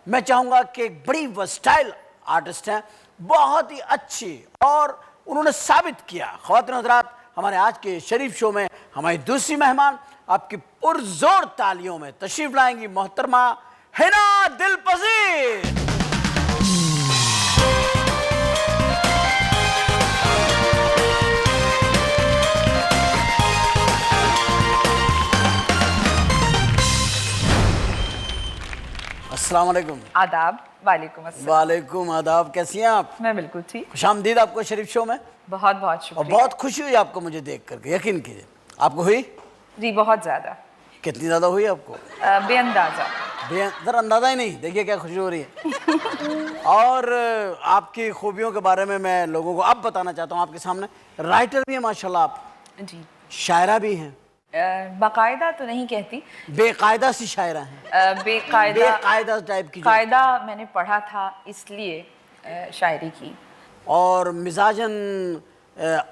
मैं चाहूंगा कि एक बड़ी वर्सटाइल आर्टिस्ट हैं, बहुत ही अच्छी, और उन्होंने साबित किया। ख्वातीन हज़रात, हमारे आज के शरीफ शो में हमारी दूसरी मेहमान आपकी पुरजोर तालियों में तशरीफ लाएंगी मोहतरमा हिना दिलपजीर। अस्सलाम वालेकुम। आदाब। वालेकुम अस्सलाम। वालेकुम आदाब। कैसी हैं आप? मैं बिल्कुल ठीक। खुशामदीद आपको शरीफ शो में। बहुत बहुत और शुक्रिया। बहुत खुशी हुई आपको मुझे देख करके, यकीन कीजिए। आपको हुई? जी बहुत ज़्यादा। कितनी ज़्यादा हुई आपको? बेअंदाजा। जरा अंदाजा ही नहीं, देखिए क्या खुशी हो रही है। और आपकी खूबियों के बारे में मैं लोगों को अब बताना चाहता हूँ आपके सामने। राइटर भी हैं माशाल्लाह आप, जी। शायरा भी हैं। बाकायदा तो नहीं कहती, बेकायदा सी शायरा हैं। बेकायदा टाइप की। कायदा मैंने पढ़ा था इसलिए शायरी की। और मिजाजन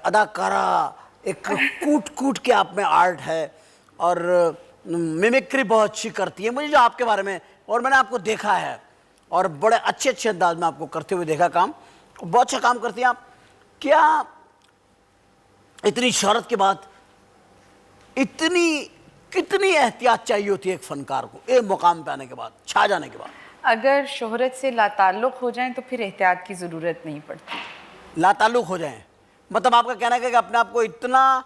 अदाकारा, एक कूट कूट के आप में आर्ट है, और मिमिक्री बहुत अच्छी करती है मुझे जो आपके बारे में, और मैंने आपको देखा है और बड़े अच्छे अच्छे अंदाज में आपको करते हुए देखा काम। बहुत अच्छा काम करती हैं आप। क्या इतनी शोहरत के बाद कितनी एहतियात चाहिए होती है एक फनकार को एक मुकाम पे आने के बाद, छा जाने के बाद? अगर शोहरत से लाताल्लुक़ हो जाए तो फिर एहतियात की ज़रूरत नहीं पड़ती। लाताल्लुक़ हो जाए मतलब आपका कहना है कि अपने आप को इतना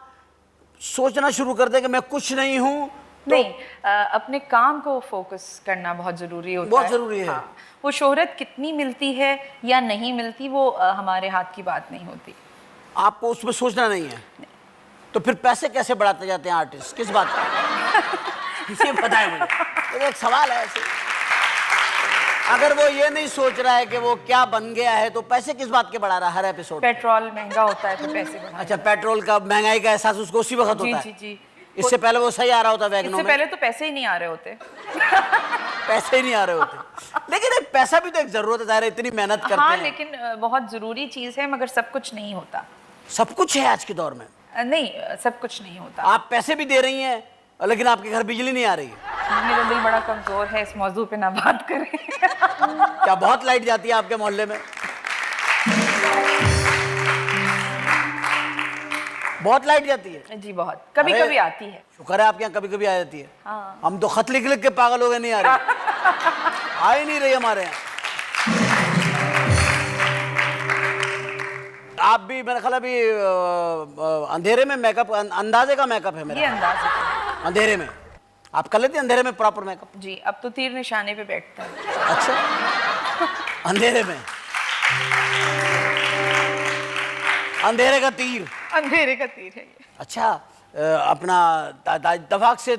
सोचना शुरू कर दे कि मैं कुछ नहीं हूँ? तो नहीं, अपने काम को फोकस करना बहुत ज़रूरी होता है। बहुत ज़रूरी है। हाँ, वो शोहरत कितनी मिलती है या नहीं मिलती वो हमारे हाथ की बात नहीं होती। आपको उसमें सोचना नहीं है? नहीं। तो फिर पैसे कैसे बढ़ाते जाते हैं आर्टिस्ट, किस बात का? इसे बताएं मुझे, तो एक सवाल है ऐसे। अगर वो ये नहीं सोच रहा है कि वो क्या बन गया है तो पैसे किस बात के बढ़ा रहा है हर एपिसोड? पेट्रोल महंगा होता है तो पैसे बढ़ा। अच्छा, पेट्रोल का महंगाई का एहसास उसको उसी वक्त होता है? जी जी। इससे पहले वो सही आ रहा होता वैगनों में? इससे पहले तो पैसे ही नहीं आ रहे होते। पैसे ही नहीं आ रहे होते। लेकिन एक पैसा भी तो एक जरूरत है, ज़ाहिर है, इतनी मेहनत करते हाँ, हैं। लेकिन बहुत जरूरी चीज है, मगर सब कुछ नहीं होता। सब कुछ है आज के दौर में? नहीं, सब कुछ नहीं होता। आप पैसे भी दे रही हैं लेकिन आपके घर बिजली नहीं आ रही है। मेरा दिल बड़ा कमजोर है, इस मौजू पे ना बात करें। क्या बहुत लाइट जाती है आपके मोहल्ले में? बहुत लाइट जाती है? जी बहुत, कभी कभी आती है। शुक्र है आपके यहाँ कभी कभी आ जाती है। हाँ। हम तो खत लिख लिख के पागल हो गए, नहीं आ रही। आ ही नहीं रही हमारे यहाँ। आप भी मेरा ख्याल अभी अंधेरे में मेकअप, अंदाजे का मेकअप है मेरा। ये अंदाज अंधेरे में आप कर लेती हैं? अंधेरे में प्रॉपर मेकअप? जी, अब तो तीर निशाने पे बैठता है। अच्छा, अंधेरे में अंधेरे का तीर? अंधेरे का तीर है ये। अच्छा, अपना दफाक से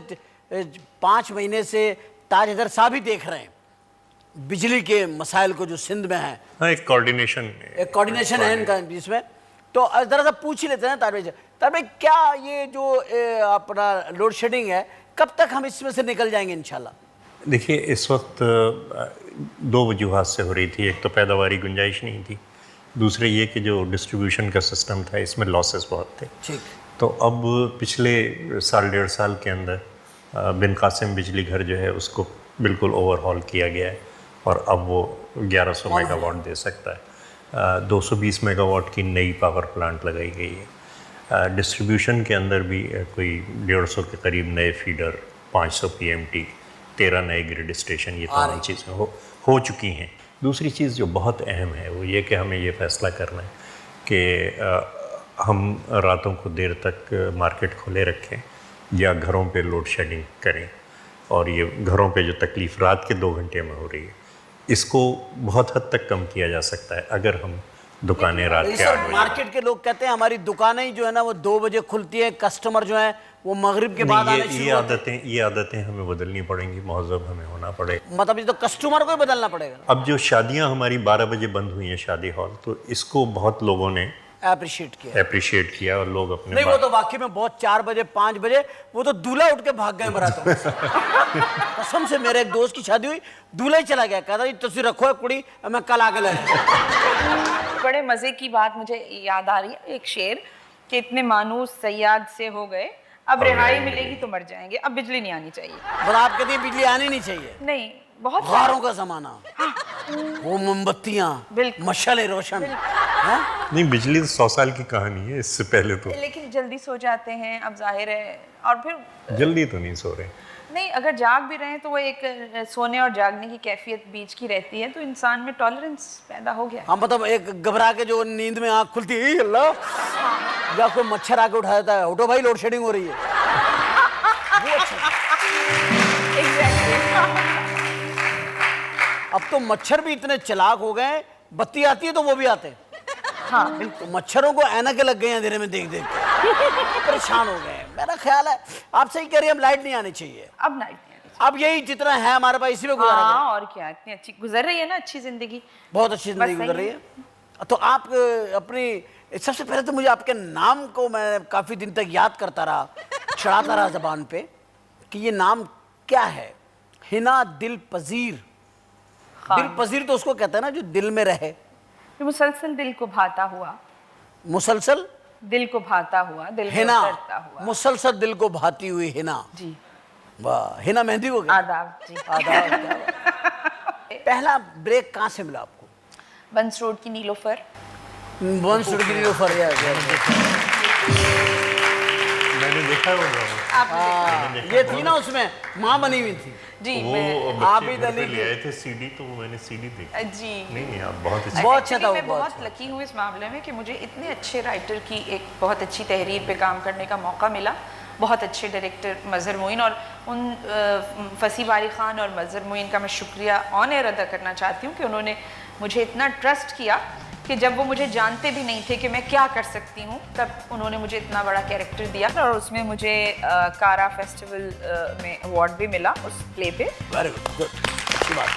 5 महीने से ताज हैदर साहब ही देख रहे हैं बिजली के मसाइल को जो सिंध में है। हाँ, एक कोऑर्डिनेशन है इनका इसमें। तो जरा सा पूछ ही लेते हैं ताज भाई, क्या ये जो अपना लोड शेडिंग है, कब तक हम इसमें से निकल जाएंगे इंशाल्लाह? देखिए, इस वक्त 2 वजूहात से हो रही थी। एक तो पैदावारी गुंजाइश नहीं थी, दूसरे ये कि जो डिस्ट्रीब्यूशन का सिस्टम था इसमें लॉसेस बहुत थे। ठीक। तो अब पिछले साल 1.5 साल के अंदर बिन कासिम बिजली घर जो है उसको बिल्कुल ओवरहॉल किया गया है, और अब वो 1100 मेगावाट दे सकता है। 220 मेगावाट की नई पावर प्लांट लगाई गई है। डिस्ट्रीब्यूशन के अंदर भी कोई 150 के करीब नए फीडर, 500 PMT, 13 नए ग्रिड स्टेशन, ये तमाम चीज़ें हो चुकी हैं। दूसरी चीज़ जो बहुत अहम है वो ये कि हमें ये फ़ैसला करना है कि हम रातों को देर तक मार्केट खुले रखें या घरों पे लोड शेडिंग करें। और ये घरों पे जो तकलीफ़ रात के 2 घंटे में हो रही है, इसको बहुत हद तक कम किया जा सकता है अगर हम दुकानें रात के 8 बजे। मार्केट के लोग कहते हैं हमारी दुकानें ही जो है ना वो 2 बजे खुलती है, कस्टमर जो है वो मगरिब के बाद आने शुरू होते हैं। ये आदतें हमें बदलनी पड़ेंगी, महज़ब हमें होना पड़ेगा। मतलब ये तो कस्टमर को ही बदलना पड़ेगा। अब जो शादियां हमारी 12 बजे बंद हुई हैं, शादी हॉल, तो इसको बहुत लोगों ने अप्रिशिएट किया और लोग अपने नहीं, वो तो वाकई में बहुत 4 बजे 5 बजे वो तो दूल्हा उठ के भाग गए बारात में। कसम से, मेरे एक दोस्त की शादी हुई, दूल्हा ही चला गया, कहता जी तस्वीर रखो है कुड़ी, मैं कल आगे ले। बड़े मजे की बात मुझे याद आ रही है, एक शेर कि इतने मानूस सयाद से हो गए, अब रिहाई मिलेगी तो मर जाएंगे, अब बिजली नहीं आनी चाहिए। और आप कहते हैं बिजली आनी नहीं चाहिए? नहीं, बहुत गारों का जमाना, वो मोमबत्तियां, बिल्कुल। मशाले रोशन, हैं? नहीं, बिजली तो 100 साल की कहानी है, इससे पहले तो लेकिन जल्दी सो जाते हैं, अब जाहिर है। और फिर जल्दी तो नहीं सो रहे। नहीं, अगर जाग भी रहे हैं तो वो एक सोने और जागने की कैफियत बीच की रहती है, तो इंसान में टॉलरेंस पैदा हो गया। हाँ, मतलब एक घबरा के जो नींद में आंख खुलती है, अल्लाह, या कोई मच्छर आके उठा देता है, उठो भाई लोड शेडिंग हो रही है, वो अच्छा। एग्जैक्टली। अब तो मच्छर भी इतने चालाक हो गए, बत्ती आती है तो वो भी आते हैं। हाँ बिल्कुल। तो मच्छरों को ऐनकें लग गई हैं अंधेरे में देख देख के, परेशान हो गए। मेरा ख्याल है आप सही कह रही हैं, अब लाइट नहीं आनी चाहिए। अब नाइट नहीं आनी। अब यही जितना है हमारे पास इसी में गुजारा करें। हाँ, और क्या, इतनी अच्छी गुजर रही है ना, अच्छी जिंदगी। बहुत अच्छी जिंदगी बस सही गुजर रही है। तो आप अपनी, सबसे पहले तो मुझे आपके नाम को मैं काफी दिन तक याद करता रहा, चढ़ाता रहा जबान पे कि ये नाम क्या है। हिना दिल पजीर। दिल पजीर तो उसको कहते हैं ना जो दिल में रहे। मुसलसल दिल को भाता हुआ, मुसलसल दिल को भाता हुआ, दिल में हिना, उतरता हुआ। मुसलसल दिल को भाती हुई हिना। जी। वाह, हिना मेहंदी हो गई। आदाब जी। आदाब। पहला ब्रेक कहाँ से मिला आपको? बंस रोड की नीलोफर। वंश नीलोफर। मैंने देखा है वो ड्रामा। ये थी ना उसमें माँ बनी हुई थी। जी वो मैं आबिद बच्चे घर पे अली ले आए थे सीडी, तो मैंने सीडी देखी। जी नहीं आप बहुत अच्छी। बहुत अच्छा था वो, मैं बहुत बहुत लकी हूँ इस मामले में कि मुझे इतने अच्छे राइटर की एक बहुत अच्छी तहरीर पे काम करने का मौका मिला। बहुत अच्छे डायरेक्टर मज़हर मोइन, और उन फसी बारी ख़ान और मज़हर मोइन का मैं शुक्रिया ऑन एयर अदा करना चाहती हूँ कि उन्होंने मुझे इतना ट्रस्ट किया कि जब वो मुझे जानते भी नहीं थे कि मैं क्या कर सकती हूँ, तब उन्होंने मुझे इतना बड़ा कैरेक्टर दिया। और उसमें मुझे कारा फेस्टिवल में अवार्ड भी मिला उस प्ले पे। वेरी गुड, अच्छी बात।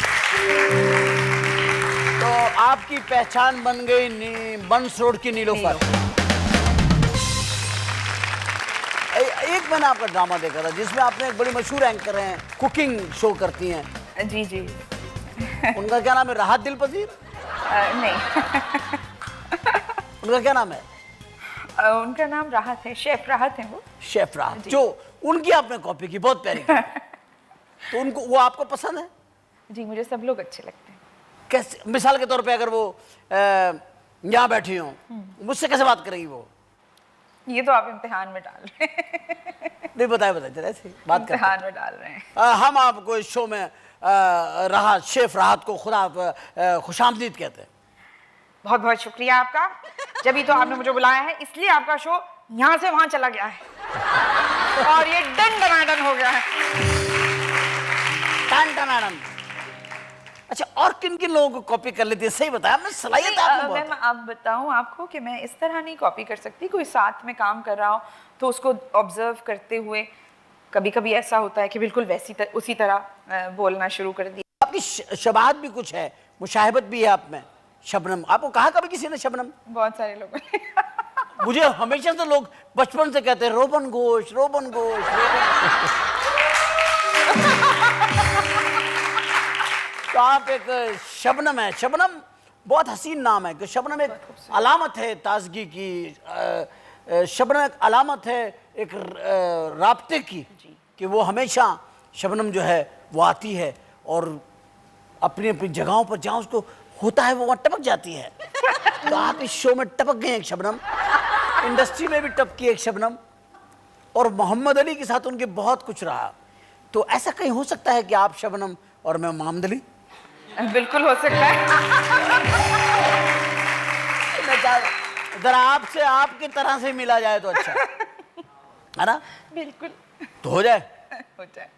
तो आपकी पहचान बन गई बंस रोड की नीलोफर। एक मैंने आपका ड्रामा देखा था जिसमें आपने एक बड़ी मशहूर एंकर हैं, कुकिंग शो करती हैं। जी जी। उनका क्या नाम है? राहत दिल पजीर? नहीं। उनका क्या नाम है? उनका नाम राहत है, शेफ राहत है वो। शेफ राहत, जो उनकी आपने कॉपी की, बहुत प्यारी की। तो उनको, वो आपको पसंद है? जी, मुझे सब लोग अच्छे लगते हैं। कैसे, मिसाल के तौर पे अगर वो यहाँ बैठी हो, मुझसे कैसे बात करेगी वो? ये तो आप इम्तिहान में डाल रहे हैं। नहीं, बताए जरा, ऐसे बात करते इम्तिहान में डाल रहे हैं। हम आपको इस शो में राहत, शेफ राहत को खुदा खुशामदीद कहते हैं। बहुत बहुत शुक्रिया आपका। जब ही तो आपने मुझे बुलाया है, इसलिए आपका शो यहाँ से वहां चला गया है और ये डन डनाडन हो गया है। टन टनाडन। अच्छा, और किन किन लोगों को कॉपी कर लेती है? सही बताया, मैं सलाहियत आपने बहुत मैं अब बताऊं आपको कि मैं इस तरह नहीं कॉपी कर सकती। कोई साथ में काम कर रहा हो तो उसको ऑब्जर्व करते हुए कभी कभी ऐसा होता है कि बिल्कुल उसी तरह बोलना शुरू कर दिया। आपकी शबाहत भी कुछ है, मुशाहिबत भी है आप में। शबनम, आपको कहा कभी किसी ने शबनम? बहुत सारे लोगों ने। मुझे हमेशा से लोग बचपन से कहते हैं रोबन गोश, रोबन गोश, तो आप एक शबनम है। शबनम बहुत हसीन नाम है कि शबनम एक अलामत है ताजगी की, शबनम एक अलामत है एक राब्ते की, कि वो हमेशा शबनम जो है वो आती है और अपनी अपनी जगहों पर जहाँ उसको होता है वो वहाँ टपक जाती है। तो आप इस शो में टपक गए एक शबनम, इंडस्ट्री में भी टपकी एक शबनम, और मोहम्मद अली के साथ उनके बहुत कुछ रहा। तो ऐसा कहीं हो सकता है कि आप शबनम और मैं मोहम्मद अली? बिल्कुल हो सकता है। जरा आपसे आपकी तरह से मिला जाए तो अच्छा है ना? बिल्कुल तो हो जाए। हो जाए।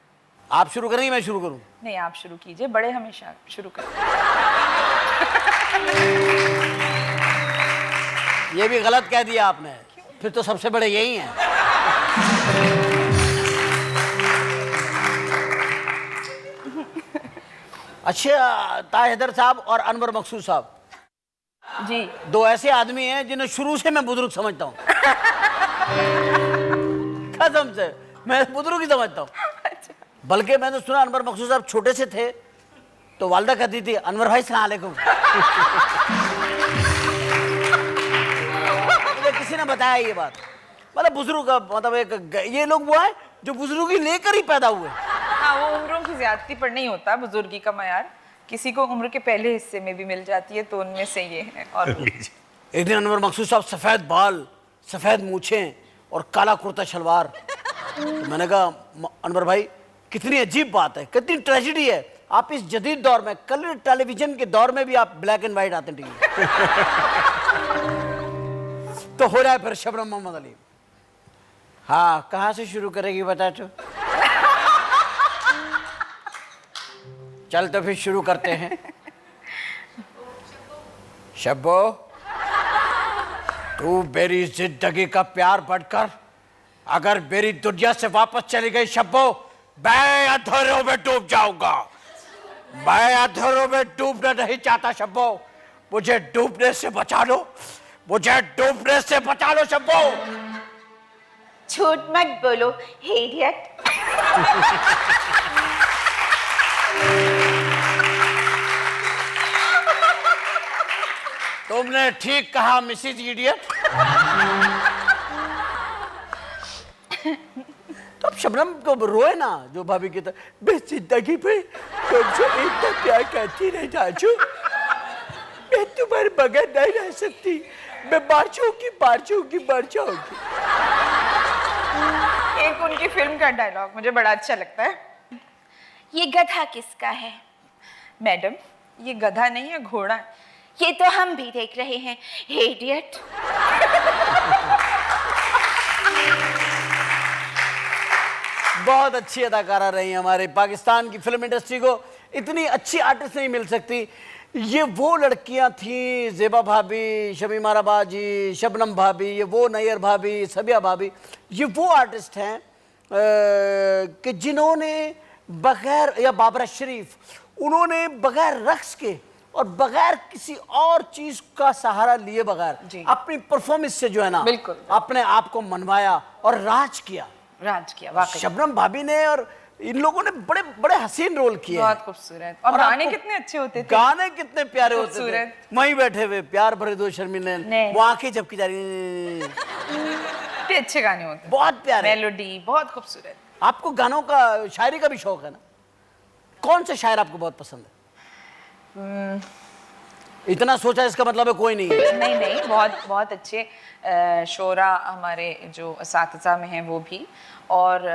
आप शुरू करेंगे मैं शुरू करूं? नहीं, आप शुरू कीजिए, बड़े हमेशा शुरू करें। ये भी गलत कह दिया आपने, फिर तो सबसे बड़े यही हैं। अच्छा, ताहिदर साहब और अनवर मकसूद साहब जी, दो ऐसे आदमी हैं जिन्हें शुरू से मैं बुजुर्ग समझता हूँ। कसम से मैं बुजुर्ग ही समझता हूँ। बल्कि मैंने सुना अनवर मकसूद साहब छोटे से थे तो वालदा कहती थी अनवर भाई सलाम अलैकुम। मुझे किसी ने बताया ये बात। मतलब बुजुर्ग, मतलब एक ये लोग वो है जो बुजुर्गी लेकर ही पैदा हुए। हाँ, वो उम्रों की ज्यादती पर नहीं होता बुजुर्गी का मयार, किसी को उम्र के पहले हिस्से में भी मिल जाती है, तो उनमें से ये है। और एक दिन अनवर मकसूद साहब सफेद बाल, सफेद मूछें और काला कुर्ता शलवार। तो मैंने कहा अनवर भाई कितनी अजीब बात है, कितनी ट्रेजेडी है, आप इस जदीद दौर में, कलर टेलीविजन के दौर में भी आप ब्लैक एंड व्हाइट आते हैं। तो हो रहा है फिर शबनम मोहम्मद अली। हाँ, कहाँ से शुरू करेगी बता तो। चल तो फिर शुरू करते हैं। शब्बो, तू मेरी जिंदगी का प्यार बढ़कर अगर मेरी दुनिया से वापस चली गई शब्बो, मैं अंधेरों में डूब जाऊंगा। मैं अंधेरों में डूबना नहीं चाहता शब्बो, मुझे डूबने से बचा लो, मुझे डूबने से बचा लो शब्बो। झूठ मत बोलो इडियट। तुमने ठीक कहा मिसिज इडियट। तो अब शबनम को रोए ना, जो भाभी की तरह, मैं जिंदगी पे तुमसे इतना प्यार करती रह जाजू, मैं तुम्हारे बगैर नहीं रह सकती, मैं मर जाऊंगी। एक उनकी फिल्म का डायलॉग मुझे बड़ा अच्छा लगता है। ये गधा किसका है? मैडम, ये गधा नहीं है, घोड़ा है। ये तो हम भी देख रहे हैं इडियट। बहुत अच्छी अदाकारा रही हमारे पाकिस्तान की फिल्म इंडस्ट्री को इतनी अच्छी आर्टिस्ट नहीं मिल सकती। ये वो लड़कियां थी, ज़ेबा भाभी, शमीमा रबाजी, शबनम भाभी, ये वो नैयर भाभी, सबिया भाभी, ये वो आर्टिस्ट हैं कि जिन्होंने बगैर, या बाबरा शरीफ, उन्होंने बगैर रक्स के और बगैर किसी और चीज का सहारा लिए बगैर अपनी परफॉर्मेंस से जो है ना, बिल्कुल अपने आप को मनवाया और राज किया वाकई। शबनम भाभी ने और इन लोगों ने बड़े बड़े हसीन रोल किए, बहुत खूबसूरत। और गाने कितने अच्छे होते थे, गाने कितने प्यारे होते थे। वहीं बैठे हुए प्यार भरे दो शर्मिले, वो आंखें झपकी जा रही, कितने अच्छे गाने होते, बहुत प्यारे, मेलोडी बहुत खूबसूरत। आपको गानों का, शायरी का भी शौक है ना? कौन सा शायर आपको बहुत पसंद है? इतना सोचा इसका मतलब है कोई नहीं है। नहीं, बहुत अच्छे शोरा हमारे जो असातिज़ा में हैं वो भी, और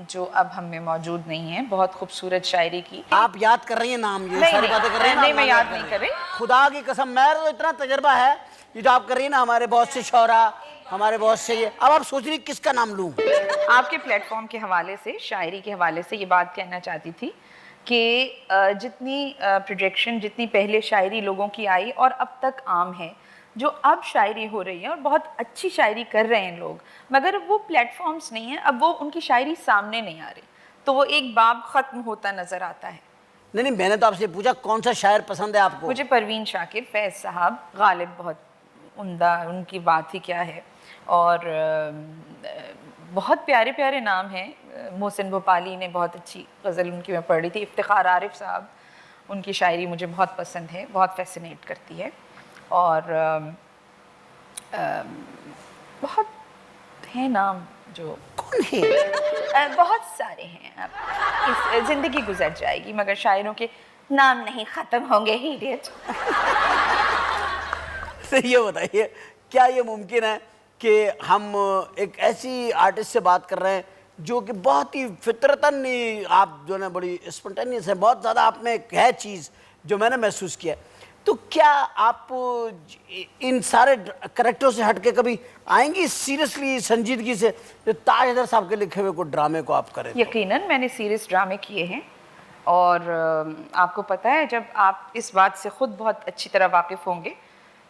जो अब हम में मौजूद नहीं है, बहुत खूबसूरत शायरी की। आप याद कर रही हैं नाम, ये नहीं, सारी बातें कर रही हैं ना? नहीं, मैं याद नहीं कर रही। खुदा की कसम, मेरा तो इतना तजर्बा है, ये जो आप कर रही है ना, हमारे बहुत से शौरा, हमारे बहुत से ये, अब आप सोच रही किसका नाम लूं? आपके प्लेटफॉर्म के हवाले से, शायरी के हवाले से ये बात कहना चाहती थी कि जितनी प्रोजेक्शन, जितनी पहले शायरी लोगों की आई और अब तक आम है, जो अब शायरी हो रही है और बहुत अच्छी शायरी कर रहे हैं लोग, मगर वो प्लेटफॉर्म्स नहीं है, अब वो उनकी शायरी सामने नहीं आ रही, तो वो एक बाब ख़त्म होता नज़र आता है। नहीं, मैंने तो आपसे पूछा कौन सा शायर पसंद है आपको? मुझे परवीन शाकिर, फैज़ साहब, गालिब बहुत उम्दा, उनकी बात ही क्या है, और बहुत प्यारे प्यारे नाम हैं। मोहसिन भोपाली ने बहुत अच्छी गज़ल उनकी मैं पढ़ी थी। इफ्तिखार आरिफ साहब, उनकी शायरी मुझे बहुत पसंद है, बहुत फैसिनेट करती है। और बहुत हैं नाम जो, कौन है? बहुत सारे हैं। अब इस ज़िंदगी गुजर जाएगी मगर शायरों के नाम नहीं खत्म होंगे इडियट। तो ये बताइए, क्या ये मुमकिन है कि हम एक ऐसी आर्टिस्ट से बात कर रहे हैं जो कि बहुत ही फितरतन, आप जो है बड़ी स्पॉन्टेनियस है, बहुत ज़्यादा आप में है चीज़ जो मैंने महसूस किया, तो क्या आप इन सारे करेक्टरों से हट के कभी आएंगी सीरियसली, संजीदगी से, जो ताजदर साहब के लिखे हुए को ड्रामे को आप करें? यकीनन मैंने सीरियस ड्रामे किए हैं, और आपको पता है, जब आप इस बात से ख़ुद बहुत अच्छी तरह वाकिफ़ होंगे,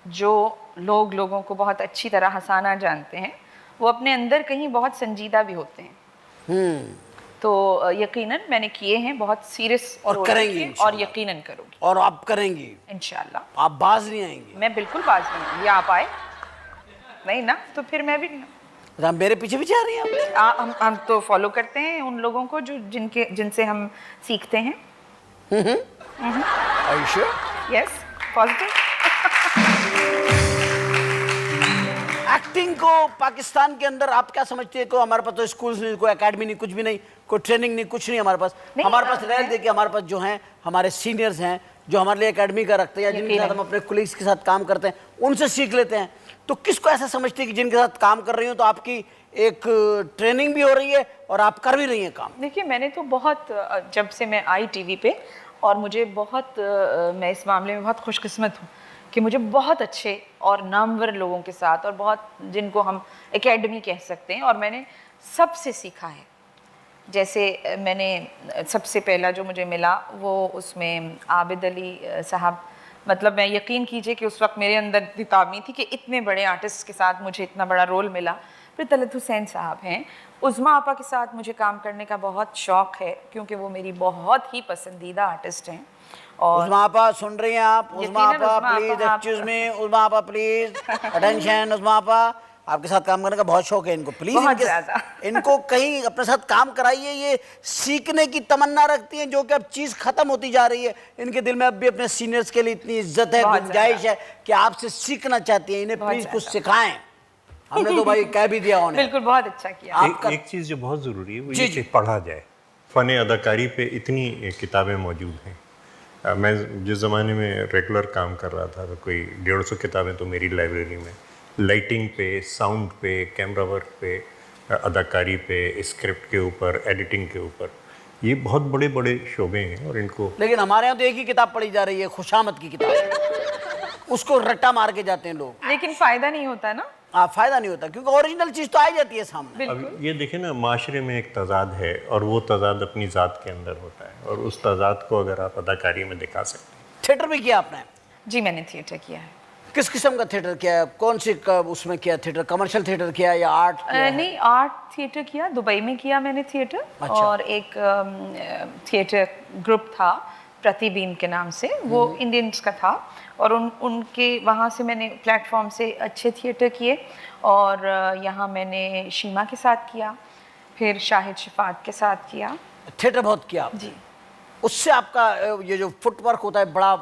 जो लोग लोगों को बहुत अच्छी तरह हंसाना जानते हैं, वो अपने अंदर कहीं बहुत संजीदा भी होते हैं। तो यकीनन मैंने किए हैं, बहुत सीरियस और करेंगी, और यकीनन करूँगी, और आप करेंगी इंशाल्लाह। आप बाज नहीं आएंगी? मैं बिल्कुल बाज नहीं आऊँगी। आप आए नहीं ना, तो फिर मैं भी नहीं। आप मेरे पीछे पीछे आ रही हैं? हम तो फॉलो करते हैं उन लोगों को जो जिनसे हम सीखते हैं। Yes, positive. एक्टिंग को पाकिस्तान के अंदर आप क्या समझते हैं? को हमारे पास तो स्कूल्स नहीं, कोई एकेडमी नहीं, कुछ भी नहीं, कोई ट्रेनिंग नहीं, कुछ नहीं हमारे पास। नहीं, हमारे पास रह मैं- देखिए, हमारे पास जो हैं हमारे सीनियर्स हैं जो हमारे लिए एकेडमी का रखते हैं या जिनके साथ हम अपने कोलीग्स के साथ काम करते हैं, उनसे सीख लेते हैं। तो किसको ऐसा समझते हैं कि जिनके साथ काम कर रही हो तो आपकी एक ट्रेनिंग भी हो रही है और आप कर भी रही हैं काम? देखिए, मैंने तो बहुत जब से मैं आई टीवी पे, और मुझे बहुत मैं इस मामले में बहुत खुशकिस्मत हूँ कि मुझे बहुत अच्छे और नामवर लोगों के साथ, और बहुत जिनको हम एकेडमी कह सकते हैं, और मैंने सबसे सीखा है। जैसे मैंने सबसे पहला जो मुझे मिला वो उसमें आबिद अली साहब, मतलब मैं यकीन कीजिए कि उस वक्त मेरे अंदर दितामी थी कि इतने बड़े आर्टिस्ट के साथ मुझे इतना बड़ा रोल मिला। फिर तलत हुसैन साहब हैं, उज़मा आपा के साथ मुझे काम करने का बहुत शौक़ है क्योंकि वो मेरी बहुत ही पसंदीदा आर्टिस्ट हैं। और उज़मा आपा सुन रही हैं आप? उज़मा यकीनन आपा उज़मा प्लीज आपा, एक्सक्यूज मी, उज़मा आपा प्लीज अटेंशन। उज़मा आपा, आपके साथ काम करने का बहुत शौक है इनको, प्लीज बहुत ज़्यादा। इनको कहीं अपने साथ काम कराइए। ये सीखने की तमन्ना रखती हैं जो कि अब चीज़ खत्म होती जा रही है। इनके दिल में अब भी अपने सीनियर्स के लिए इतनी इज्जत है, बहुत गुंजाइश है कि आपसे सीखना चाहती हैं। इन्हें बहुत प्लीज कुछ ज़्यादा। सिखाएं। हमने तो भाई कह भी दिया उन्हें। बिल्कुल, बहुत अच्छा किया। आपका- एक चीज़ जो बहुत ज़रूरी है वो जी, ये जी। कि पढ़ा जाए। फ़न अदाकारी पे इतनी किताबें मौजूद हैं। मैं जिस ज़माने में रेगुलर काम कर रहा था तो कोई 150 किताबें तो मेरी लाइब्रेरी में, लाइटिंग पे, साउंड पे, कैमरा वर्क पे, अदाकारी पे, स्क्रिप्ट के ऊपर, एडिटिंग के ऊपर। ये बहुत बड़े बड़े शोबे हैं और इनको लेकिन हमारे यहाँ तो एक ही किताब पढ़ी जा रही है, खुशामद की किताब। उसको रट्टा मार के जाते हैं लोग। लेकिन फ़ायदा नहीं होता ना। फायदा नहीं होता क्योंकि ओरिजिनल चीज तो आ जाती है सामने। अब ये देखें ना, माशरे में एक तजाद है और वो तजाद अपनी ज़ात के अंदर होता है और उस तजाद को अगर आप अदाकारी में दिखा सकते हैं। थिएटर भी किया आपने? जी, मैंने थिएटर किया है। किस किस्म का थिएटर किया है? कौन सी उसमें किया थिएटर? कमर्शियल थिएटर किया या आर्ट किया है? नहीं, आर्ट थिएटर किया, दुबई में किया मैंने थिएटर। अच्छा। और एक थिएटर ग्रुप था प्रतिबिंब के नाम से, वो इंडियंस का था, और उनके वहाँ से मैंने प्लेटफॉर्म से अच्छे थिएटर किए। और यहाँ मैंने शीमा के साथ किया, फिर शाहिद शिफात के साथ किया। थिएटर बहुत किया आपने। जी उससे आपका ये जो फुटवर्क होता है बड़ा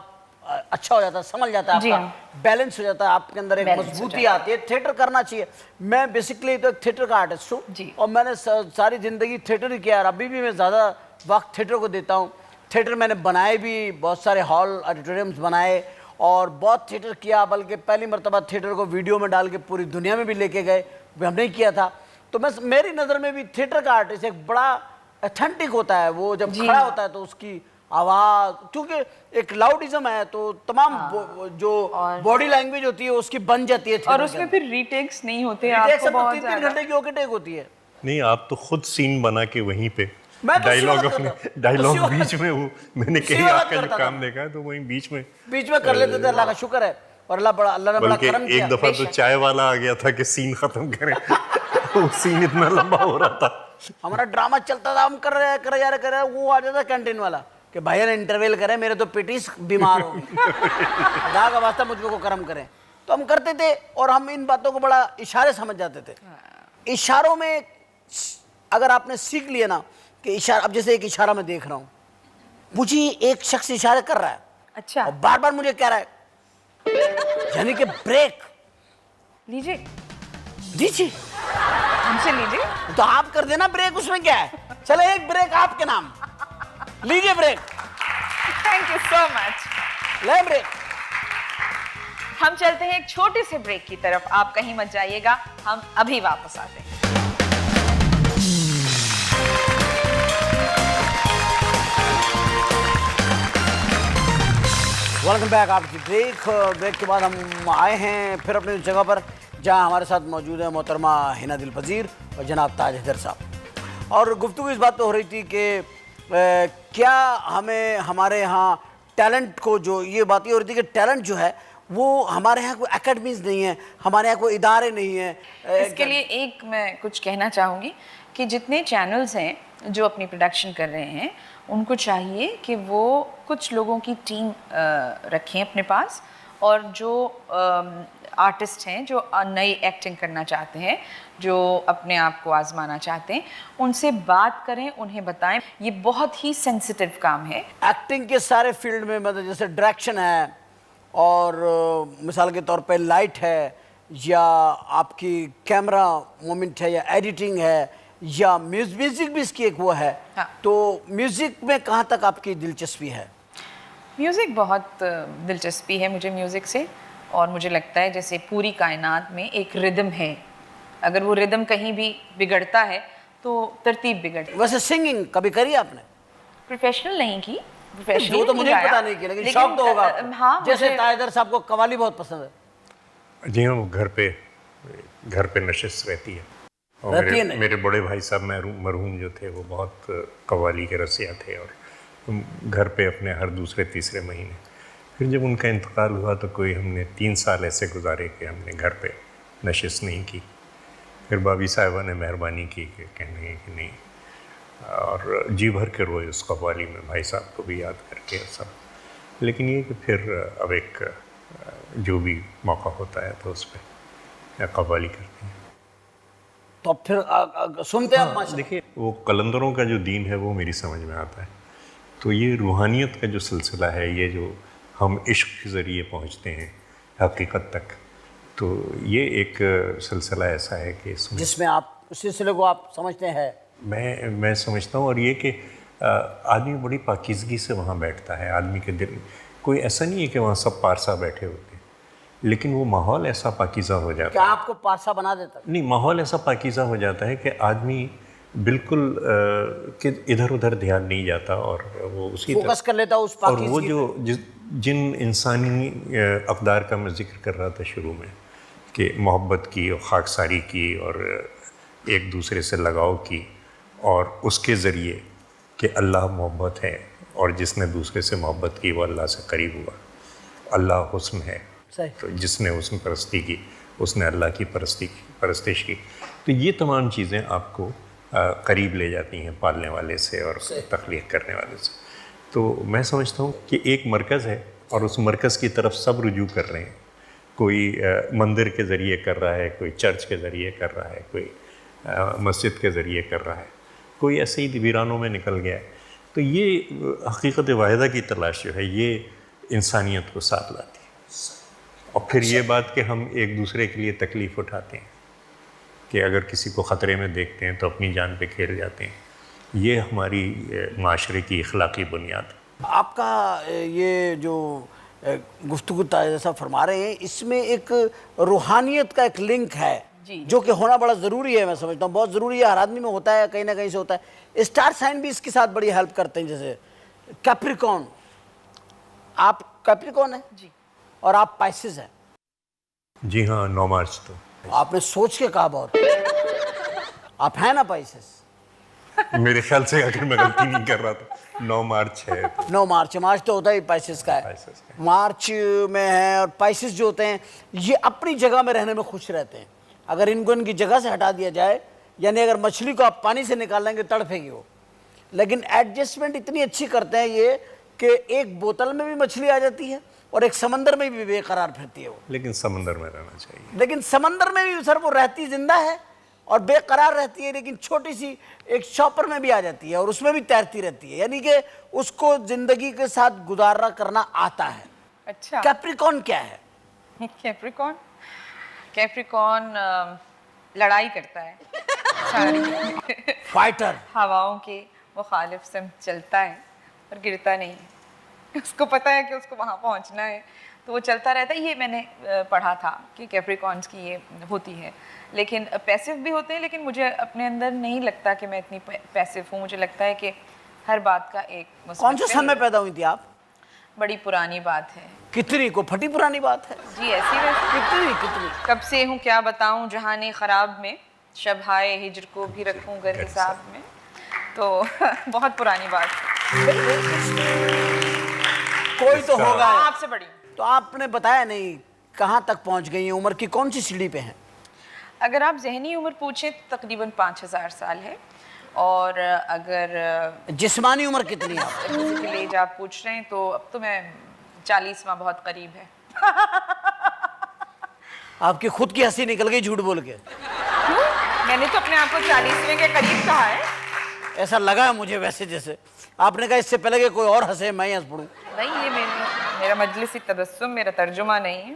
अच्छा हो जाता है, समझ जाता है जी आपका, हाँ। बैलेंस हो जाता है, आपके अंदर एक बैलेंस हो मजबूती जाता आती है। थिएटर करना चाहिए। मैं बेसिकली तो एक थिएटर का आर्टिस्ट हूँ जी। और मैंने सारी जिंदगी थिएटर ही किया और अभी भी मैं ज़्यादा वक्त थिएटर को देता हूँ। थिएटर मैंने बनाए भी, बहुत सारे हॉल ऑडिटोरियम्स बनाए और बहुत थिएटर किया, बल्कि पहली मरतबा थिएटर को वीडियो में डाल के पूरी दुनिया में भी लेके गए, वो हमने ही किया था। तो मैं, मेरी नज़र में भी थिएटर का आर्टिस्ट एक बड़ा ऑथेंटिक होता है। वो जब जी। खड़ा होता है तो उसकी आवाज़, क्योंकि एक लाउडिज्म है तो तमाम जो बॉडी लैंग्वेज होती है उसकी बन जाती है और थिएटर उसमें के फिर रीटेक्स नहीं होते अंदर। आपको सब बहुत 3-3 ज़्यादा। घंटे की ओके टेक होती है। नहीं, आप तो खुद सीन बना के वहीं पे मैं तो डायलॉग उसी वक्त अपने करता था। डायलॉग उसी वक्त- बीच में वो मैंने उसी कहीं वक्त आपका जो करता काम था। देखा है तो वहीं बीच में कर लेते थे, अल्लाह का शुक्र है। और अल्लाह ने बड़ा बल्कि करम किया। एक दफा तो बेशक। चाय वाला आ गया था कि सीन खत्म करें। वो सीन इतना लंबा हो रहा था। हमारा ड्रामा चलता था, हम कर रहे, वो आ जाता कैंटीन वाला कि भैया ने इंटरवेल करें, मेरे तो पेटिस बीमार हो गई, खुदा का वास्ता मुझ को करम करें। तो हम करते थे और हम इन बातों को बड़ा इशारे समझ जाते थे। इशारों में अगर आपने सीख लिया ना कि इशारा, अब जैसे एक इशारा मैं देख रहा हूँ, मुझे एक शख्स इशारे कर रहा है अच्छा, और बार बार मुझे कह रहा है, यानी कि ब्रेक लीजिए, दीजिए, हमसे लीजिए। तो आप कर देना ब्रेक, उसमें क्या है। चलो एक ब्रेक आपके नाम, लीजिए break, thank you so much. ले ब्रेक। हम चलते हैं एक छोटे से ब्रेक की तरफ, आप कहीं मत जाइएगा, हम अभी वापस आते हैं। वेलकम बैक आफ्टर ब्रेक के बाद हम आए हैं फिर अपनी उस जगह पर जहां हमारे साथ मौजूद है मोहतरमा हिना दिल पजीर और जनाब ताज हैदर साहब। और गुफ्तगू इस बात पे हो रही थी कि क्या हमें हमारे यहाँ टैलेंट को, जो ये बात ये हो रही थी कि टैलेंट जो है वो हमारे यहाँ कोई एकेडमीज नहीं है, हमारे यहाँ कोई इदारे नहीं हैं। इसके लिए एक मैं कुछ कहना चाहूँगी कि जितने चैनल्स हैं जो अपनी प्रोडक्शन कर रहे हैं, उनको चाहिए कि वो कुछ लोगों की टीम रखें अपने पास, और जो आर्टिस्ट हैं जो नई एक्टिंग करना चाहते हैं, जो अपने आप को आजमाना चाहते हैं, उनसे बात करें, उन्हें बताएं। ये बहुत ही सेंसिटिव काम है। एक्टिंग के सारे फील्ड में, मतलब जैसे डायरेक्शन है और मिसाल के तौर पे लाइट है या आपकी कैमरा मोमेंट है या एडिटिंग है या म्यूजिक भी इसकी एक वो है। हाँ। तो म्यूजिक में कहाँ तक आपकी दिलचस्पी है? म्यूज़िक बहुत दिलचस्पी है मुझे म्यूज़िक से, और मुझे लगता है जैसे पूरी कायनात में एक रिदम है, अगर वो रिदम कहीं भी बिगड़ता है तो तरतीब बिगड़ती है। वैसे सिंगिंग कभी करी आपने? प्रोफेशनल नहीं की, वो प्रोफेशनल तो मुझे पता नहीं की, लेकिन शौक तो होगा आपको। हाँ, जैसे मुझे ताहिर साहब को कव्वाली बहुत पसंद है। जी हाँ, वो घर पे नशिश रहती है। और रहती है ना? मेरे बड़े भाई साहब मरहूम जो थे वो बहुत कव्वाली के रसिया थे, और घर पे अपने हर दूसरे तीसरे महीने। फिर जब उनका इंतकाल हुआ तो कोई हमने 3 साल ऐसे गुजारे कि हमने घर पे नशिश नहीं की। फिर भाभी साहिबा ने मेहरबानी की कि कहने लगे कि नहीं, और जी भर के रोए उस कव्वाली में, भाई साहब को भी याद करके सब। लेकिन ये कि फिर अब एक जो भी मौका होता है तो उस पर कव्वाली करते हैं। तो अब फिर सुनते हैं आप माशाल्लाह। देखिए, वो कलंदरों का जो दीन है वो मेरी समझ में आता है। तो ये रूहानियत का जो सिलसिला है, ये जो हम इश्क के ज़रिए पहुँचते हैं हकीकत तक, तो ये एक सिलसिला ऐसा है कि इसमें जिसमें आप उस सिलसिले को आप समझते हैं। मैं समझता हूँ, और ये कि आदमी बड़ी पाकीज़गी से वहाँ बैठता है। आदमी के दिल, कोई ऐसा नहीं है कि वहाँ सब पारसा बैठे होते हैं, लेकिन वो माहौल ऐसा पाकीज़ा हो जाता क्या है। आपको पारसा बना देता है? नहीं, माहौल ऐसा पाकीज़ा हो जाता है कि आदमी बिल्कुल कि इधर उधर ध्यान नहीं जाता, और वो उसी तरह फोकस कर लेता है उस और वो पाकीज़गी जो जिन इंसानी अक़दार का मैं ज़िक्र कर रहा था शुरू में, कि मोहब्बत की और खाकसारी की और एक दूसरे से लगाव की, और उसके ज़रिए कि अल्लाह मोहब्बत है, और जिसने दूसरे से मोहब्बत की वो अल्लाह से करीब हुआ। अल्लाह हुस्न है, सही। तो जिसने हुस्न परस्ती की उसने अल्लाह की परस्तिश की। तो ये तमाम चीज़ें आपको करीब ले जाती हैं पालने वाले से और तख्लीक करने वाले से। तो मैं समझता हूँ कि एक मरकज़ है, और उस मरकज़ की तरफ सब रुजू कर रहे हैं। कोई मंदिर के ज़रिए कर रहा है, कोई चर्च के ज़रिए कर रहा है, कोई मस्जिद के ज़रिए कर रहा है, कोई ऐसे ही वीरानों में निकल गया है। तो ये हकीकत वाहिदा की तलाश जो है, ये इंसानियत को साथ लाती है। और फिर ये बात कि हम एक दूसरे के लिए तकलीफ़ उठाते हैं, कि अगर किसी को ख़तरे में देखते हैं तो अपनी जान पे खेल जाते हैं, ये हमारी माशरे की अखलाकी बुनियाद है। आपका ये जो गुफ्तगू जैसा फरमा रहे हैं, इसमें एक रूहानियत का एक लिंक है जो कि होना बड़ा ज़रूरी है। मैं समझता हूँ बहुत ज़रूरी है, हर आदमी में होता है, कहीं ना कहीं से होता है। स्टार साइन भी इसके साथ बड़ी हेल्प करते हैं, जैसे कैप्रिकॉर्न। आप कैप्रिकॉर्न है जी, और आप पाइसेस हैं। जी हाँ, 9 मार्च तो आपने सोच के कहा बहुत। आप हैं ना पाइसेस? मेरे ख्याल से, अगर मैं गलती नहीं कर रहा तो 9 मार्च है। 9 मार्च, मार्च तो होता ही पाइसेस का है। पाइसेस का। मार्च में है, और पाइसेस जो होते हैं ये अपनी जगह में रहने में खुश रहते हैं। अगर इनको इनकी जगह से हटा दिया जाए, यानी अगर मछली को आप पानी से निकाल लेंगे तड़फेगी वो, लेकिन एडजस्टमेंट इतनी अच्छी करते हैं ये कि एक बोतल में भी मछली आ जाती है और एक समंदर में भी बेकरार फिरती है वो। लेकिन समंदर में रहना चाहिए। लेकिन समंदर में भी सर वो रहती जिंदा है और बेकरार रहती है, लेकिन छोटी सी एक शॉपर में भी आ जाती है और उसमें भी तैरती रहती है, यानी कि उसको जिंदगी के साथ गुजारा करना आता है। अच्छा। कैप्रिकॉर्न क्या है? कैप्रिकॉर्न, कैप्रिकॉर्न लड़ाई करता है सारी फाइटर। हवाओं के मुखालिफ से चलता है और गिरता नहीं है। उसको पता है कि उसको वहाँ पहुँचना है, तो वो चलता रहता है। ये मैंने पढ़ा था कि कैप्रिकॉर्न्स की ये होती है, लेकिन पैसिव भी होते हैं। लेकिन मुझे अपने अंदर नहीं लगता कि मैं इतनी पैसिव हूँ। मुझे लगता है कि हर बात का एक कौन से समय पैदा हुई थी आप? बड़ी पुरानी बात है। कितनी को फटी पुरानी बात है जी, ऐसी वैसी कितनी कब से हूँ क्या बताऊँ जहाने ख़राब में, शब हाय हिजर को भी रखूँ गर हिसाब में। तो बहुत पुरानी बात है। कोई तो होगा आपसे बड़ी। तो आपने बताया नहीं कहाँ तक पहुँच गई हैं, उम्र की कौन सी सीढ़ी पे हैं? अगर आप जहनी उम्र पूछें तो तकरीबन 5000 साल है, और अगर जिस्मानी उम्र कितनी है? फिजिकल एज आप पूछ रहे हैं तो अब तो मैं 40वां बहुत करीब है। आपकी खुद की हंसी निकल गई झूठ बोल के। मैंने तो अपने आप को 40वें के करीब कहा है। ऐसा लगा है मुझे, वैसे जैसे आपने कहा इससे पहले कि कोई और हंसे मैं ही हंस पड़ूं। नहीं, ये मेरा मजलिसी तबस्सुम मेरा तर्जुमा नहीं है।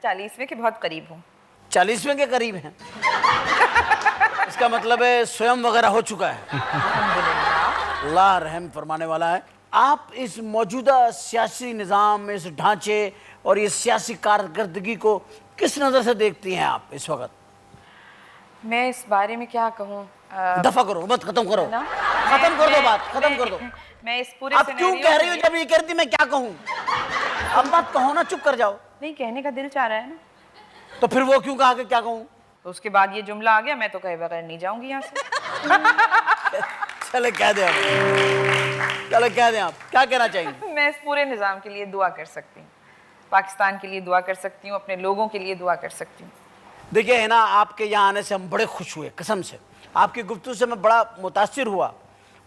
40वें के बहुत करीब हूँ। 40वें के करीब हैं। इसका मतलब है स्वयं वगैरह हो चुका है। अल्लाह रहम फरमाने वाला है। आप इस मौजूदा सियासी निज़ाम, इस ढांचे और ये सियासी कारकर्दगी को किस नज़र से देखती हैं आप इस वक्त? मैं इस बारे में क्या कहूँ, दफा करो, मत खत्म करो, ना? खत्म कर दो मैं- बात, खत्म मैं- कर दो। मैं इस पूरे आप क्यों सिनेरियो कह के रही हो लिए- जब ये कहती मैं क्या कहूँ? अब मत कहो ना, चुप कर जाओ। नहीं, कहने का दिल चाह रहा है ना, तो फिर वो क्यों कहा कि क्या कहूँ? तो उसके बाद ये जुमला आ गया, मैं तो कहे बगैर नहीं जाऊंगी यहाँ से। चले कह दें आप, चले कह दें आप, क्या कहना चाहिए? मैं इस पूरे निज़ाम के लिए दुआ कर सकती हूँ, पाकिस्तान के लिए दुआ कर सकती हूँ, अपने लोगों के लिए दुआ कर सकती हूँ। देखिए है ना, आपके यहाँ आने से हम बड़े खुश हुए, कसम से। आपकी गुफ्तगू से मैं बड़ा मुतासिर हुआ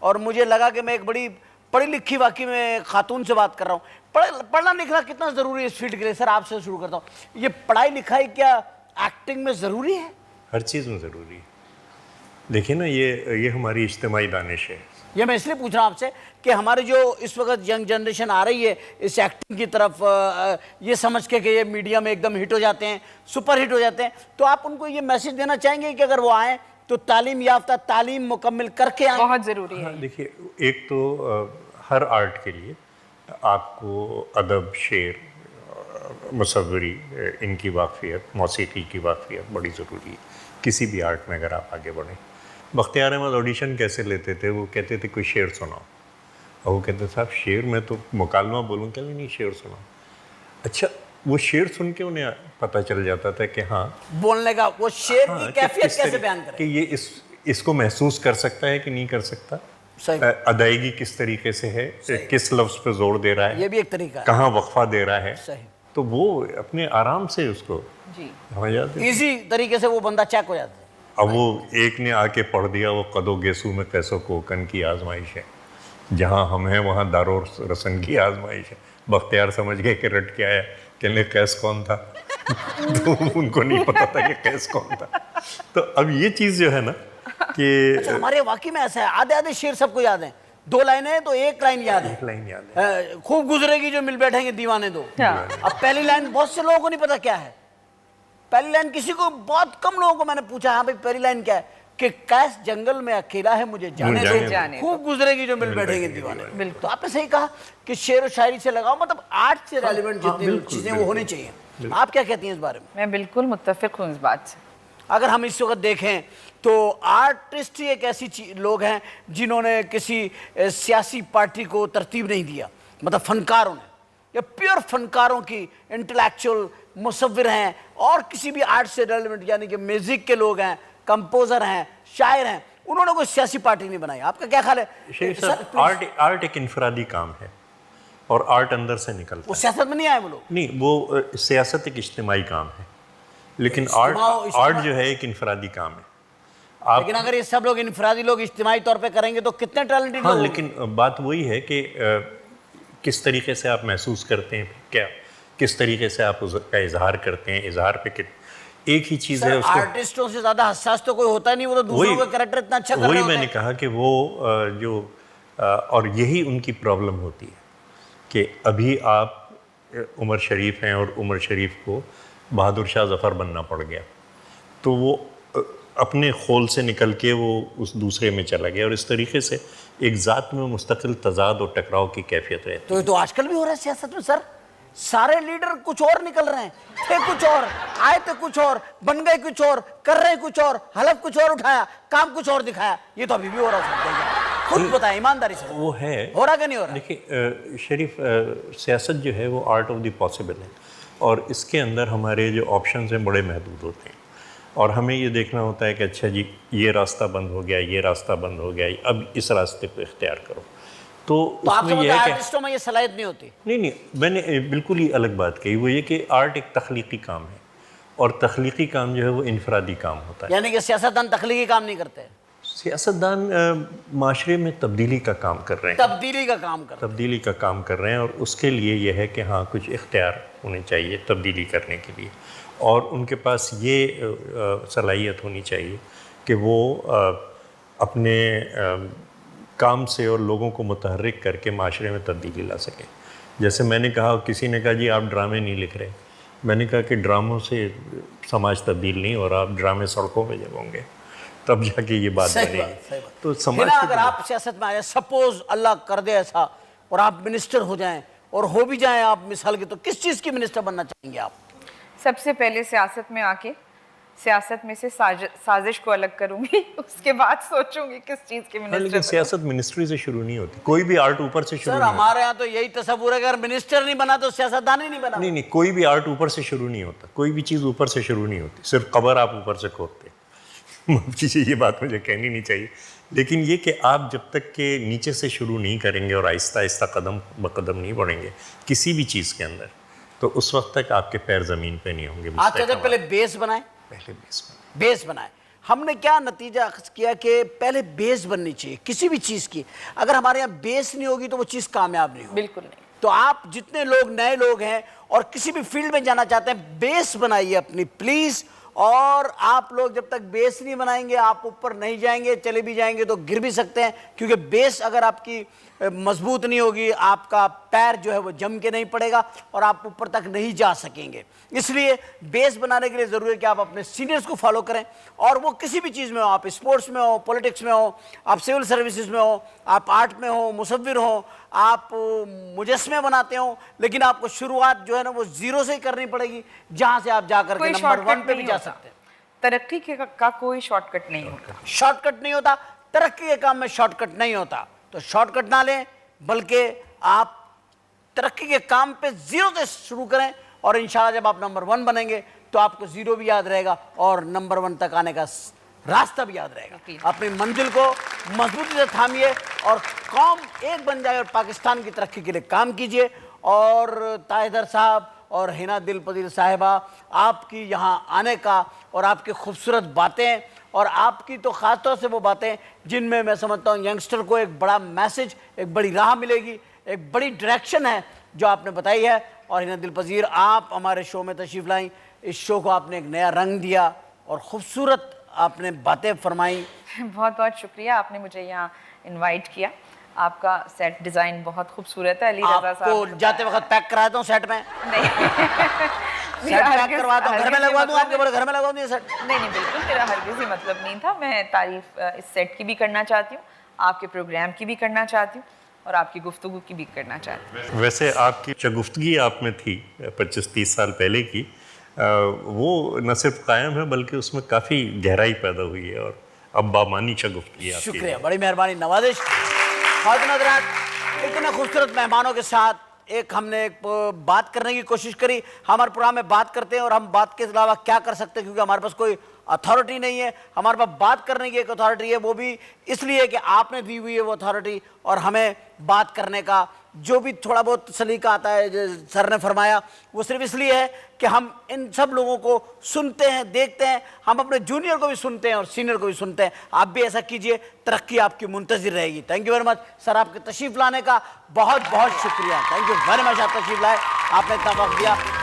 और मुझे लगा कि मैं एक बड़ी पढ़ी लिखी वाकई में खातून से बात कर रहा हूँ। पढ़ना लिखना कितना ज़रूरी है इस फील्ड के लिए? सर आपसे शुरू करता हूँ, ये पढ़ाई लिखाई क्या एक्टिंग में ज़रूरी है? हर चीज़ में ज़रूरी है। देखिए ना, ये हमारी इज्तिमाई दानिश है। ये मैं इसलिए पूछ रहा हूँ आपसे कि हमारी जो इस वक्त यंग जनरेशन आ रही है इस एक्टिंग की तरफ, ये समझ के कि ये मीडिया में एकदम हिट हो जाते हैं, सुपर हिट हो जाते हैं, तो आप उनको ये मैसेज देना चाहेंगे कि अगर वो आएँ तो तालीम याफ्ता, तालीम मुकम्मल करके आएँ? बहुत ज़रूरी है। देखिए, एक तो हर आर्ट के लिए आपको अदब, शेर, मुसव्वरी, इनकी वाक़फ़ियत, मौसीकी की वाक़फ़ियत बड़ी ज़रूरी है किसी भी आर्ट में अगर आप आगे बढ़ें। बख्तियार अहमद ऑडिशन कैसे लेते थे? वो कहते थे कोई शेर सुनाओ, और वो कहते साहब शेर मैं तो मुकालमा बोलूँ क्या? नहीं, शेर सुनाओ। अच्छा, वो शेर सुन के उन्हें पता चल जाता था कि हाँ, बोलने का वो शेर हाँ, की कि कैफियत किस कैसे तरीके- बयान करें? कि ये इसको महसूस कर सकता है कि नहीं कर सकता, सही, अदायगी किस तरीके से है, किस लफ्ज़ पे जोर दे रहा है, ये भी एक तरीका है। कहाँ वक्फा दे रहा है, सही, तो वो अपने आराम से उसको जी, समझ जाते हैं। इजी तरीके से वो बंदा चेक हो जाता है। अब वो एक ने आके पढ़ दिया, वो कदो गेसू में कैसो कोकन की आजमाइश है, जहाँ हम हैं वहाँ दारो रसन की आजमाइश है। बख्तियार समझ गए कि रट के आया, कहने कैस कौन था? तो उनको नहीं पता था कि कैस कौन था। तो अब ये चीज़ जो है ना कि अच्छा, हमारे वाकई में ऐसा है, आधे आधे शेर सबको याद है, 2 लाइनें हैं तो 1 लाइन याद है। एक लाइन याद है, खूब गुजरेगी जो मिल बैठेंगे दीवाने दो। हाँ। अब पहली लाइन बहुत से लोगों को नहीं पता क्या है। पहली लाइन किसी को, बहुत कम लोगों को मैंने पूछा, हाँ भाई पहली लाइन क्या है? कि कैस जंगल में अकेला है मुझे जाने जाने दो, जाने खूब गुजरेगी जो मिल बैठेंगे दीवाने। बिल्कुल। तो आपने सही कहा कि शेर और शायरी से लगाओ, मतलब आर्ट से रेलिवेंट जितनी बिल्कुल, चीजें वो बिल्कुल। होनी चाहिए। आप क्या कहती हैं इस बारे में? मैं बिल्कुल मुत्तफिक हूँ इस बात से। अगर हम इस वक्त देखें तो आर्टिस्ट ही एक ऐसी लोग हैं जिन्होंने किसी सियासी पार्टी को तरतीब नहीं दिया, मतलब फनकारों ने, या प्योर फनकारों की इंटेलेक्चुअल मुसव्विर हैं और किसी भी आर्ट से रेलेवेंट यानी कि म्यूजिक के लोग हैं, कंपोजर हैं, शायर हैं, उन्होंने कोई सियासी पार्टी नहीं बनाई। आपका क्या ख्याल है? शेख सर, साहब, आर्ट एक इनफरादी काम है और आर्ट अंदर से निकलता वो है। सियासत में नहीं आए वो लोग। नहीं, वो सियासत एक इज्तिमाई काम है, लेकिन इज्तिमा- आर्ट जो है एक इनफरादी काम है। आप लेकिन अगर ये सब लोग इनफरादी लोग इज्तिमाई तौर पे करेंगे तो कितने टैलेंटेड हाँ, लोग लेकिन बात वही है कि किस तरीके से आप महसूस करते हैं, क्या किस तरीके से आप उसका इजहार करते हैं, इजहार पे एक ही चीज़ है सर, उसको। आर्टिस्टों से ज्यादा हसास तो कोई होता ही नहीं, वो तो दूसरों का कैरेक्टर इतना अच्छा कर रहे वही होते मैंने हैं। कहा कि वो और यही उनकी प्रॉब्लम होती है कि अभी आप उमर शरीफ हैं और उमर शरीफ को बहादुर शाह जफ़र बनना पड़ गया, तो वो अपने खोल से निकल के वो उस दूसरे में चला गया, और इस तरीके से एक ज़ात में मुस्तकिल तजाद और टकराव की कैफियत रहती है। तो ये तो आजकल भी हो रहा है सियासत में सर, सारे लीडर कुछ और निकल रहे हैं, थे कुछ और, आए थे कुछ और, बन गए कुछ और, कर रहे कुछ और, हलफ कुछ और उठाया, काम कुछ और दिखाया। ये तो अभी भी हो रहा है, खुद बताएं ईमानदारी से, वो है, हो रहा कि नहीं हो रहा? देखिए शरीफ, सियासत जो है वो आर्ट ऑफ द पॉसिबल है, और इसके अंदर हमारे जो ऑप्शंस हैं बड़े महदूद होते हैं, और हमें ये देखना होता है कि अच्छा जी ये रास्ता बंद हो गया, ये रास्ता बंद हो गया, अब इस रास्ते को इख्तियार करो। तो आप उसमें समझते यह हैं है कि आर्टिस्टों में ये सलाहियत नहीं होती? नहीं, मैंने बिल्कुल ही अलग बात कही, वो ये कि आर्ट एक तख्लीकी काम है, और तख्लीकी काम जो है वो इनफरादी काम होता है। यानी कि सियासतदान तख्लीकी काम नहीं करते, सियासतदान माशरे में तब्दीली का काम कर रहे हैं, तब्दीली का काम करते। तब्दीली का काम कर रहे हैं, और उसके लिए यह है कि हाँ कुछ इख्तियार होने चाहिए तब्दीली करने के लिए, और उनके पास ये सलाहियत होनी चाहिए कि वो अपने काम से और लोगों को मुतहर्रिक करके माशरे में तब्दीली ला सकें। जैसे मैंने कहा, किसी ने कहा जी आप ड्रामे नहीं लिख रहे, मैंने कहा कि ड्रामों से समाज तब्दील नहीं हो रहा, आप ड्रामे सड़कों पे जब होंगे तब जाके ये बात सही बनेगी। बात, सही बात। तो है समाज ना, को अगर आप सियासत में आए, सपोज अल्लाह कर दे ऐसा और आप मिनिस्टर हो जाएं और हो भी जाएं आप मिसाल के, तो किस चीज की मिनिस्टर बनना चाहेंगे आप? सबसे पहले सियासत में आके सियासत में से साजिश को अलग करूंगी, उसके बाद सोचूंगी किस चीज़ के हाँ, मिनिस्टर लेकिन बनूं। सियासत मिनिस्ट्री से शुरू नहीं होती, कोई भी आर्ट ऊपर से शुरू सर नहीं होता। हमारे यहाँ तो यही तस्वुर है, अगर मिनिस्टर नहीं बना तो सियासतदान ही नहीं बना। नहीं नहीं, कोई भी आर्ट ऊपर से शुरू नहीं होता, कोई भी चीज़ ऊपर से शुरू नहीं होती, सिर्फ कबर आप ऊपर से खोदते हैं। माफ कीजिए, ये बात मुझे कहनी नहीं चाहिए, लेकिन ये कि आप जब तक के नीचे से शुरू नहीं करेंगे और आहिस्ता आहिस्ता कदम ब कदम नहीं बढ़ेंगे किसी भी चीज़ के अंदर, तो उस वक्त तक आपके पैर ज़मीन पे नहीं होंगे। आप चाहते पहले बेस बनाए, पहले बेस में बेस बनाए। हमने क्या नतीजा अख्ज़ किया कि पहले बेस बननी चाहिए किसी भी चीज़ की। अगर हमारे यहाँ बेस नहीं होगी तो वो चीज़ कामयाब नहीं होगी। बिल्कुल नहीं। तो आप जितने लोग नए लोग हैं और किसी भी फील्ड में जाना चाहते हैं, बेस बनाइए अपनी प्लीज़। और आप लोग जब तक बेस नहीं बनाएंगे आप ऊपर नहीं जाएंगे, चले भी जाएंगे तो गिर भी सकते हैं, क्योंकि बेस अगर आपकी मजबूत नहीं होगी आपका पैर जो है वो जम के नहीं पड़ेगा और आप ऊपर तक नहीं जा सकेंगे। इसलिए बेस बनाने के लिए ज़रूरी है कि आप अपने सीनियर्स को फॉलो करें, और वो किसी भी चीज़ में हो, आप स्पोर्ट्स में हो, पॉलिटिक्स में हो, आप सिविल सर्विसेज में हो, आप आर्ट में हो, मुसव्विर हो, आप मुजस्मे बनाते हो, लेकिन आपको शुरुआत जो है ना वो जीरो से ही करनी पड़ेगी, जहाँ से आप जा करके कोई नंबर 1 शॉर्टकट पे भी नहीं जा होता। सकते हैं। तरक्की का कोई शॉर्टकट नहीं होता। शॉर्टकट नहीं होता, तरक्की के काम में शॉर्टकट नहीं होता, तो शॉर्टकट ना लें, बल्कि आप तरक्की के काम पे जीरो से शुरू करें, और इंशाल्लाह जब आप नंबर 1 बनेंगे तो आपको जीरो भी याद रहेगा और नंबर 1 तक आने का रास्ता भी याद रहेगा। अपनी मंजिल को मजबूती से थामिए और कौम एक बन जाए और पाकिस्तान की तरक्की के लिए काम कीजिए। और ताहिर साहब और हिना दिल पजीर साहिबा, आपकी यहाँ आने का और आपकी खूबसूरत बातें और आपकी तो ख़ास तौर से वो बातें जिनमें मैं समझता हूँ यंगस्टर को एक बड़ा मैसेज, एक बड़ी राह मिलेगी, एक बड़ी डायरेक्शन है जो आपने बताई है। और हिना दिल पजीर, आप हमारे शो में तशरीफ़ लाई, इस शो को आपने एक नया रंग दिया और ख़ूबसूरत आपने बातें फरमाई। बहुत बहुत शुक्रिया, आपने मुझे यहाँ इनवाइट किया। आपका सेट डिज़ाइन बहुत खूबसूरत है। अली रज़ा साहब आपको जाते वक्त पैक कराता हूँ सेट में, नहीं सेट पैक करवाता हूँ, घर में लगवा दूँ, आपके बोले घर में लगवा दूँ ये सेट। नहीं बिल्कुल, मेरा हरगिज़ ही मतलब नहीं था। मैं तारीफ़ इस सेट की भी करना चाहती हूँ, आपके प्रोग्राम की भी करना चाहती हूँ और आपकी गुफ्तगू की भी करना चाहती हूँ। वैसे आपकी जो गुफ्तगी आप में थी 25-30 साल पहले की, वो न सिर्फ कायम है बल्कि उसमें काफ़ी गहराई पैदा हुई है और अब बामानी गुफ्तगी आपकी। शुक्रिया, बड़ी मेहरबानी, नवाजिश। ख़ातिन हज़रात, इतने खूबसूरत मेहमानों के साथ हमने एक बात करने की कोशिश करी। हमारे प्रोग्राम में बात करते हैं और हम बात के अलावा क्या कर सकते हैं, क्योंकि हमारे पास कोई अथॉरिटी नहीं है। हमारे पास बात करने की एक अथॉरिटी है, वो भी इसलिए कि आपने दी हुई है वो अथॉरिटी, और हमें बात करने का जो भी थोड़ा बहुत सलीका आता है जो सर ने फरमाया, वो सिर्फ इसलिए है कि हम इन सब लोगों को सुनते हैं, देखते हैं, हम अपने जूनियर को भी सुनते हैं और सीनियर को भी सुनते हैं। आप भी ऐसा कीजिए, तरक्की आपकी मुंतज़िर रहेगी। Thank you very much sir, आपके तशरीफ़ लाने का बहुत बहुत शुक्रिया। थैंक यू वेरी मच, आप तशरीफ़ लाए, आपने इतना वक्त दिया।